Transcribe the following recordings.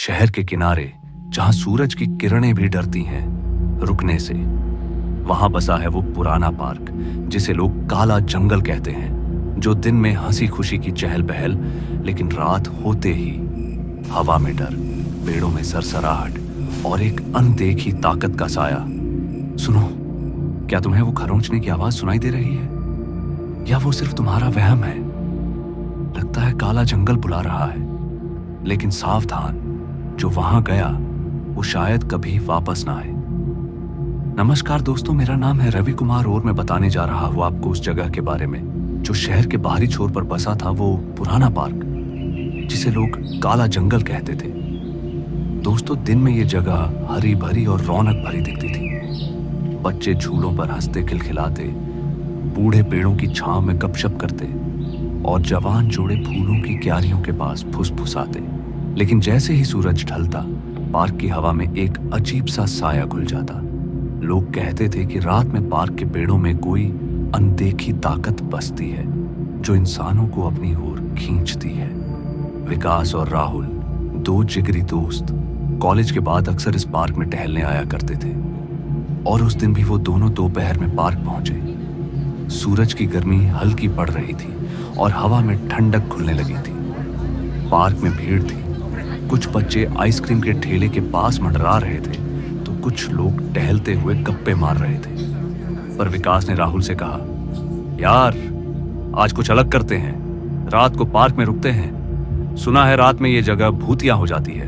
शहर के किनारे जहां सूरज की किरणें भी डरती हैं रुकने से, वहां बसा है वो पुराना पार्क जिसे लोग काला जंगल कहते हैं, जो दिन में हंसी खुशी की चहल पहल, लेकिन रात होते ही हवा में डर, पेड़ों में सरसराहट और एक अनदेखी ताकत का साया। सुनो, क्या तुम्हें वो खरोंचने की आवाज सुनाई दे रही है, या वो सिर्फ तुम्हारा वहम है? लगता है काला जंगल बुला रहा है, लेकिन सावधान, जो वहां गया वो शायद कभी वापस ना आए। नमस्कार दोस्तों, मेरा नाम है रवि कुमार और मैं बताने जा रहा हूं आपको उस जगह के बारे में जो शहर के बाहरी छोर पर बसा था, वो पुराना पार्क जिसे लोग काला जंगल कहते थे। दोस्तों, दिन में ये जगह हरी भरी और रौनक भरी दिखती थी। बच्चे झूलों पर हंसते खिलखिलाते, बूढ़े पेड़ों की छांव में गपशप करते और जवान जोड़े फूलों की क्यारियों के पास फुसफुसाते। लेकिन जैसे ही सूरज ढलता, पार्क की हवा में एक अजीब सा साया घुल जाता। लोग कहते थे कि रात में पार्क के पेड़ों में कोई अनदेखी ताकत बसती है जो इंसानों को अपनी ओर खींचती है। विकास और राहुल, दो जिगरी दोस्त, कॉलेज के बाद अक्सर इस पार्क में टहलने आया करते थे और उस दिन भी वो दोनों दोपहर में पार्क पहुंचे। सूरज की गर्मी हल्की पड़ रही थी और हवा में ठंडक घुलने लगी थी। पार्क में भीड़ थी। कुछ बच्चे आइसक्रीम के ठेले के पास मंडरा रहे थे तो कुछ लोग टहलते हुए गप्पे मार रहे थे। पर विकास ने राहुल से कहा, यार आज कुछ अलग करते हैं, रात को पार्क में रुकते हैं। सुना है रात में ये जगह भूतिया हो जाती है।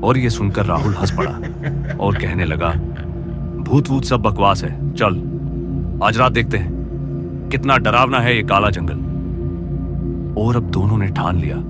और ये सुनकर राहुल हंस पड़ा और कहने लगा, भूत वूत सब बकवास है, चल आज रात देखते हैं कितना डरावना है ये काला जंगल। और अब दोनों ने ठान लिया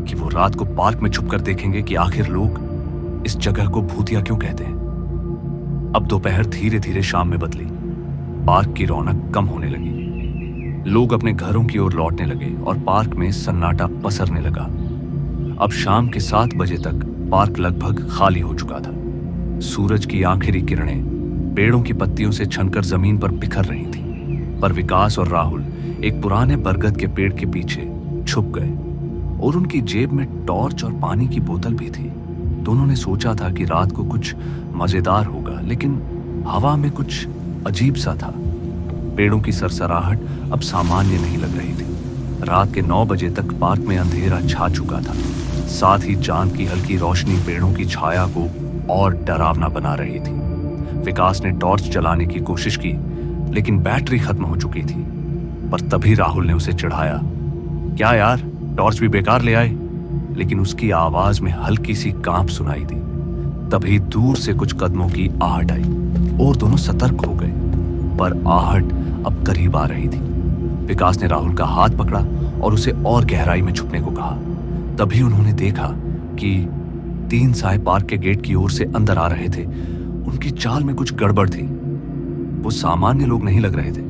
कि वो रात को पार्क में छुपकर देखेंगे कि आखिर लोग इस जगह को भूतिया क्यों कहते हैं। अब दोपहर धीरे धीरे शाम में बदली। पार्क की रौनक कम होने लगी। लोग अपने घरों की ओर लौटने लगे और पार्क में सन्नाटा पसरने लगा। अब शाम के 7 बजे तक पार्क लगभग खाली हो चुका था। सूरज की आखिरी किरणें पेड़ों की पत्तियों से छनकर जमीन पर बिखर रही थी। पर विकास और राहुल एक पुराने बरगद के पेड़ के पीछे छुप गए और उनकी जेब में टॉर्च और पानी की बोतल भी थी। दोनों ने सोचा था कि रात को कुछ मजेदार होगा, लेकिन हवा में कुछ अजीब सा था। पेड़ों की सरसराहट अब सामान्य नहीं लग रही थी। रात के 9 बजे तक पार्क में अंधेरा छा चुका था। साथ ही चांद की हल्की रोशनी पेड़ों की छाया को और डरावना बना रही थी। विकास ने टॉर्च जलाने की कोशिश की, लेकिन बैटरी खत्म हो चुकी थी। पर तभी राहुल ने उसे चिढ़ाया, क्या यार, टॉर्च भी बेकार ले आए। लेकिन उसकी आवाज में हल्की सी कांप सुनाई दी। तभी दूर से कुछ कदमों की आहट आई और दोनों सतर्क हो गए। पर आहट अब करीब आ रही थी। विकास ने राहुल का हाथ पकड़ा और उसे और गहराई में छुपने को कहा। तभी उन्होंने देखा कि 3 साए पार्क के गेट की ओर से अंदर आ रहे थे। उनकी चाल में कुछ गड़बड़ थी। वो सामान्य लोग नहीं लग रहे थे।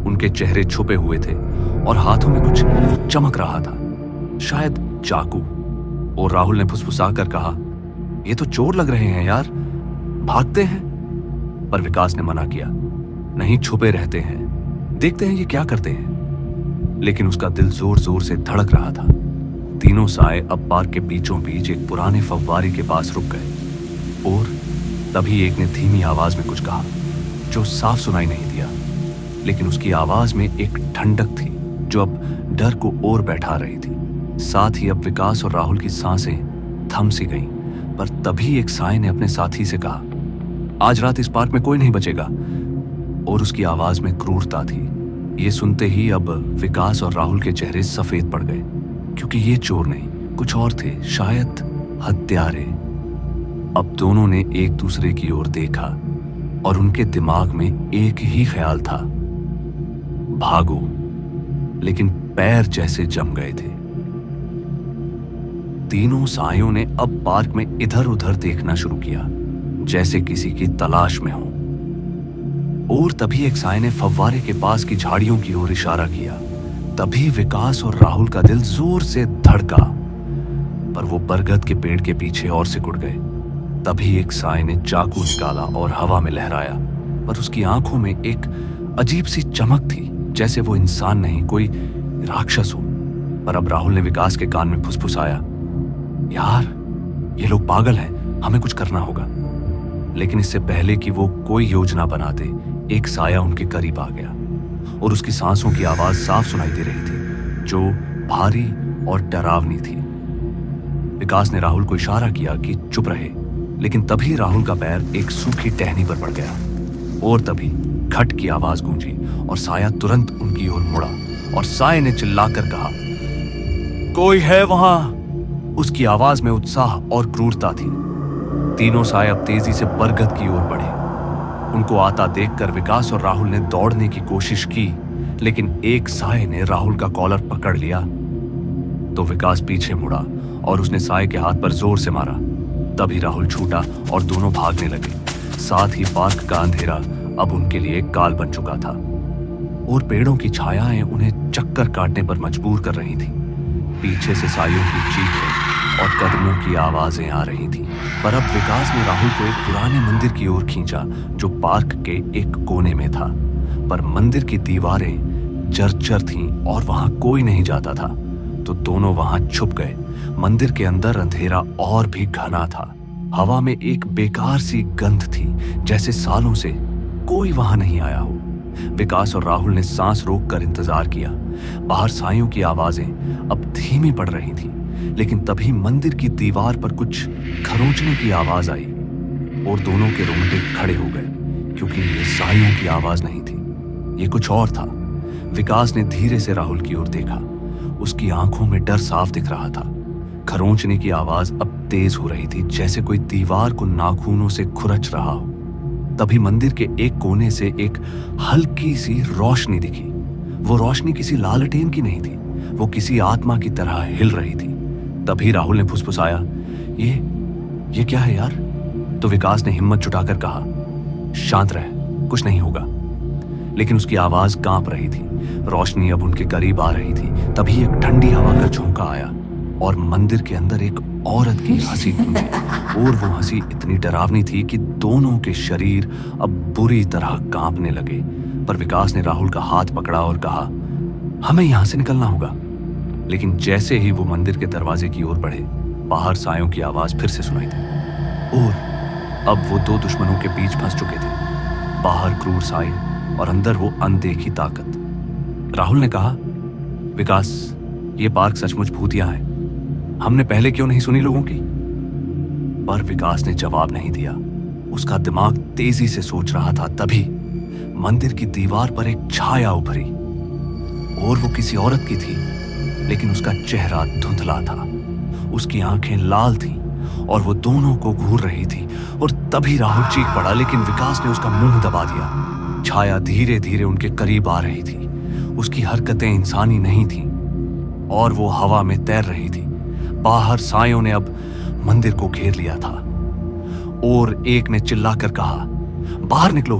उनके चेहरे छुपे हुए थे और हाथों में कुछ चमक रहा था, शायद चाकू। और राहुल ने फुसफुसाकर कहा, ये तो चोर लग रहे हैं यार, भागते हैं। पर विकास ने मना किया, नहीं, छुपे रहते हैं, देखते हैं ये क्या करते हैं। लेकिन उसका दिल जोर जोर से धड़क रहा था। तीनों साए अब पार्क के बीचों बीच एक पुराने फव्वारे के पास रुक गए और तभी एक ने धीमी आवाज में कुछ कहा जो साफ सुनाई नहीं दिया, लेकिन उसकी आवाज में एक ठंडक थी जो अब डर को और बैठा रही थी। साथ ही अब विकास और राहुल की सांसें थम सी गईं। पर तभी एक साए ने अपने साथी से कहा, आज रात इस पार्क में कोई नहीं बचेगा। और उसकी आवाज में क्रूरता थी। ये सुनते ही अब विकास और राहुल के चेहरे सफेद पड़ गए, क्योंकि ये चोर नहीं, कुछ और थे, शायद हत्यारे। अब दोनों ने एक दूसरे की ओर देखा और उनके दिमाग में एक ही ख्याल था, भागो। लेकिन पैर जैसे जम गए थे। तीनों सायों ने अब पार्क में इधर उधर देखना शुरू किया, जैसे किसी की तलाश में हो। और तभी एक साए ने फव्वारे के पास की झाड़ियों की ओर इशारा किया। तभी विकास और राहुल का दिल जोर से धड़का, पर वो बरगद के पेड़ के पीछे और सिकुड़ गए। तभी एक साए ने चाकू निकाला और हवा में लहराया, पर उसकी आंखों में एक अजीब सी चमक थी, जैसे वो इंसान नहीं, कोई राक्षस हो। पर अब राहुल ने विकास के कान में फुसफुसाया, यार ये लोग पागल हैं, हमें कुछ करना होगा। लेकिन इससे पहले कि वो कोई योजना बनाते, एक साया उनके करीब आ गया और उसकी सांसों की आवाज साफ सुनाई दे रही थी, जो भारी और डरावनी थी। विकास ने राहुल को इशारा किया कि चुप रहे, लेकिन तभी राहुल का पैर एक सूखी टहनी पर पड़ गया और तभी खट की आवाज गूंजी और साया तुरंत उनकी ओर मुड़ा और साये ने चिल्लाकर कहा, कोई है वहां? उसकी आवाज में उत्साह और क्रूरता थी। तीनों साये अब तेजी से बरगद की ओर बढ़े। उनको आता देखकर विकास और राहुल ने दौड़ने की कोशिश की, लेकिन एक साये ने राहुल का कॉलर पकड़ लिया। तो विकास पीछे मुड़ा और उसने साये के हाथ पर जोर से मारा। तभी राहुल छूटा और दोनों भागने लगे। साथ ही पार्क का अंधेरा अब उनके लिए काल बन चुका था और पेड़ों की छायाएं उन्हें चक्कर काटने पर मजबूर कर रही थी। पीछे से सायों की चीखें और कदमों की आवाजें आ रही थी। पर अब विकास ने राहुल को एक पुराने मंदिर की ओर खींचा, जो पार्क के एक कोने में था। पर मंदिर की दीवारें जर्जर थीं और वहां कोई नहीं जाता था। तो दोनों वहां छुप गए। मंदिर के अंदर अंधेरा और भी घना था। हवा में एक बेकार सी गंध थी, जैसे सालों से कोई वहां नहीं आया हो। विकास और राहुल ने सांस रोककर इंतजार किया। बाहर सायों की आवाजें अब धीमी पड़ रही थी, लेकिन तभी मंदिर की दीवार पर कुछ खरोंचने की आवाज आई और दोनों के रोंगटे खड़े हो गए, क्योंकि ये सायों की आवाज नहीं थी, ये कुछ और था। विकास ने धीरे से राहुल की ओर देखा। उसकी आंखों में डर साफ दिख रहा था। खरोंचने की आवाज अब तेज हो रही थी, जैसे कोई दीवार को नाखूनों से खुरच रहा हो। तभी मंदिर के एक कोने से एक हल्की सी रोशनी दिखी। वो रोशनी किसी लालटेन की नहीं थी, वो किसी आत्मा की तरह हिल रही थी। तभी राहुल ने फुसफुसाया, ये क्या है यार? तो विकास ने हिम्मत जुटाकर कहा, शांत रह, कुछ नहीं होगा। लेकिन उसकी आवाज कांप रही थी। रोशनी अब उनके करीब आ रही थी। तभी एक ठंडी हवा का झोंका आया और मंदिर के अंदर एक औरत की हंसी गूंजी और वो हंसी इतनी डरावनी थी कि दोनों के शरीर अब बुरी तरह कांपने लगे। पर विकास ने राहुल का हाथ पकड़ा और कहा, हमें यहां से निकलना होगा। लेकिन जैसे ही वो मंदिर के दरवाजे की ओर बढ़े, बाहर सायों की आवाज फिर से सुनाई दी और अब वो दो दुश्मनों के बीच फंस चुके थे। बाहर क्रूर साई और अंदर वो अनदेखी ताकत। राहुल ने कहा, विकास, ये पार्क सचमुच भूतिया है। हमने पहले क्यों नहीं सुनी लोगों की? पर विकास ने जवाब नहीं दिया। उसका दिमाग तेजी से सोच रहा था। तभी मंदिर की दीवार पर एक छाया उभरी और वो किसी औरत की थी, लेकिन उसका चेहरा धुंधला था। उसकी आंखें लाल थीं और वो दोनों को घूर रही थी। और तभी राहुल चीख पड़ा, लेकिन विकास ने उसका मुंह दबा दिया। छाया धीरे धीरे उनके करीब आ रही थी। उसकी हरकतें इंसानी नहीं थीं और वो हवा में तैर रही थी। बाहर सायों ने अब मंदिर को घेर लिया था और एक ने चिल्लाकर कहा, बाहर निकलो,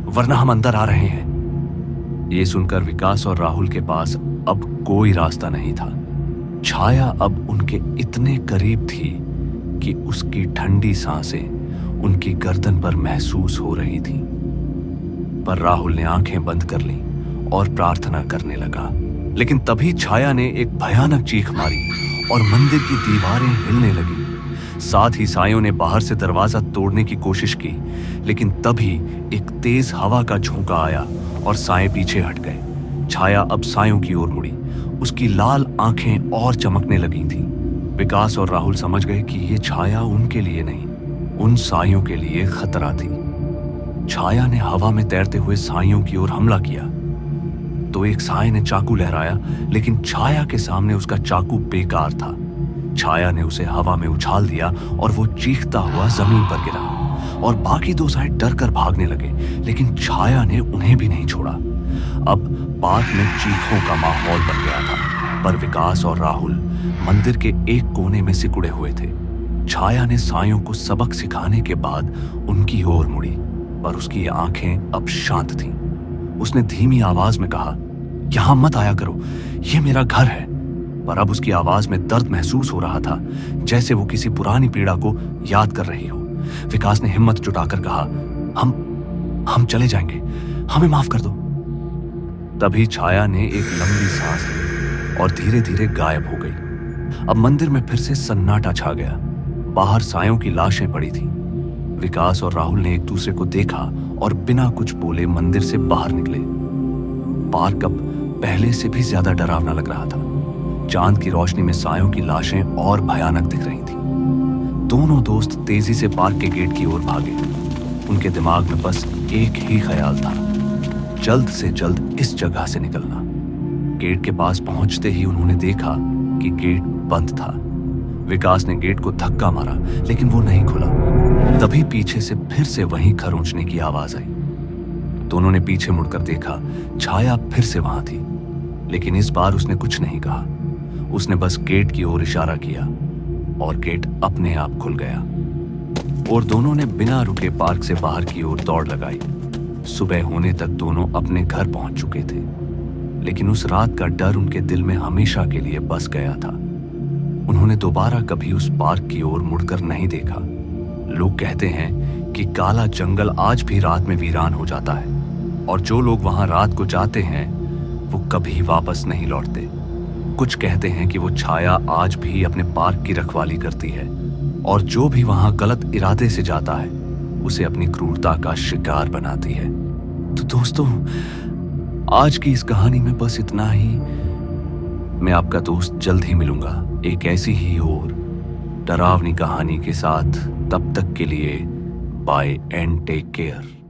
वरना हम अंदर आ रहे हैं। ये सुनकर विकास और राहुल के पास अब कोई रास्ता नहीं था। छाया अब उनके इतने करीब थी कि उसकी ठंडी सांसें उनकी गर्दन पर महसूस हो रही थी। पर राहुल ने आंखें बंद कर लीं और प्रार्थना करने लगा। लेकिन तभी छाया ने एक भयानक चीख मारी और मंदिर की दीवारें हिलने लगी। साथ ही सायों ने बाहर से दरवाजा तोड़ने की कोशिश की, लेकिन तभी एक तेज हवा का झोंका आया और साए पीछे हट गए। छाया अब सायों की ओर मुड़ी। उसकी लाल आंखें और चमकने लगी थीं। विकास और राहुल समझ गए कि ये छाया उनके लिए नहीं, उन सायों के लिए खतरा थी। छाया ने हवा में तैरते हुए सायों की ओर हमला किया तो एक साए ने चाकू लहराया, लेकिन छाया के सामने उसका चाकू बेकार था। छाया ने उसे हवा में उछाल दिया और वो चीखता हुआ जमीन पर गिरा और बाकी दो साए डर कर भागने लगे, लेकिन छाया ने उन्हें भी नहीं छोड़ा। अब पार्क में चीखों का माहौल बन गया था, पर विकास और राहुल मंदिर के एक कोने में सिकुड़े हुए थे। छाया ने सायों को सबक सिखाने के बाद उनकी ओर मुड़ी, पर उसकी आंखें अब शांत थीं। उसने धीमी आवाज में कहा, यहां मत आया करो, ये मेरा घर है। पर अब उसकी आवाज में दर्द महसूस हो रहा था, जैसे वो किसी पुरानी पीड़ा को याद कर रही हो। विकास ने हिम्मत जुटाकर कहा, हम चले जाएंगे, हमें माफ कर दो। तभी छाया ने एक लंबी सांस ली और धीरे धीरे गायब हो गई। अब मंदिर में फिर से सन्नाटा छा गया। बाहर सायों की लाशें पड़ी थी। विकास और राहुल ने एक दूसरे को देखा और बिना कुछ बोले मंदिर से बाहर निकले। पार्क अब पहले से भी ज्यादा डरावना लग रहा था। चांद की रोशनी में सायों की लाशें और भयानक दिख रही थीं। दोनों दोस्त तेजी से पार्क के गेट की ओर भागे। उनके दिमाग में बस एक ही ख्याल था, जल्द से जल्द इस जगह से निकलना। गेट के पास पहुंचते ही उन्होंने देखा कि गेट बंद था। विकास ने गेट को धक्का मारा, लेकिन वो नहीं खुला। तभी पीछे से फिर से वहीं खरोंचने की आवाज आई। दोनों ने पीछे मुड़कर देखा। छाया फिर से वहां थी, लेकिन इस बार उसने कुछ नहीं कहा। उसने बस गेट की ओर इशारा किया और गेट अपने आप खुल गया और दोनों ने बिना रुके पार्क से बाहर की ओर दौड़ लगाई। सुबह होने तक दोनों अपने घर पहुंच चुके थे, लेकिन उस रात का डर उनके दिल में हमेशा के लिए बस गया था। उन्होंने दोबारा कभी उस पार्क की ओर मुड़कर नहीं देखा। लोग कहते हैं कि काला जंगल आज भी रात में वीरान हो जाता है और जो लोग वहां रात को जाते हैं वो कभी वापस नहीं लौटते। कुछ कहते हैं कि वो छाया आज भी अपने पार्क की रखवाली करती है और जो भी वहां गलत इरादे से जाता है उसे अपनी क्रूरता का शिकार बनाती है। तो दोस्तों, आज की इस कहानी में बस इतना ही। मैं आपका दोस्त जल्द ही मिलूंगा एक ऐसी ही और डरावनी कहानी के साथ। तब तक के लिए बाय एंड टेक केयर।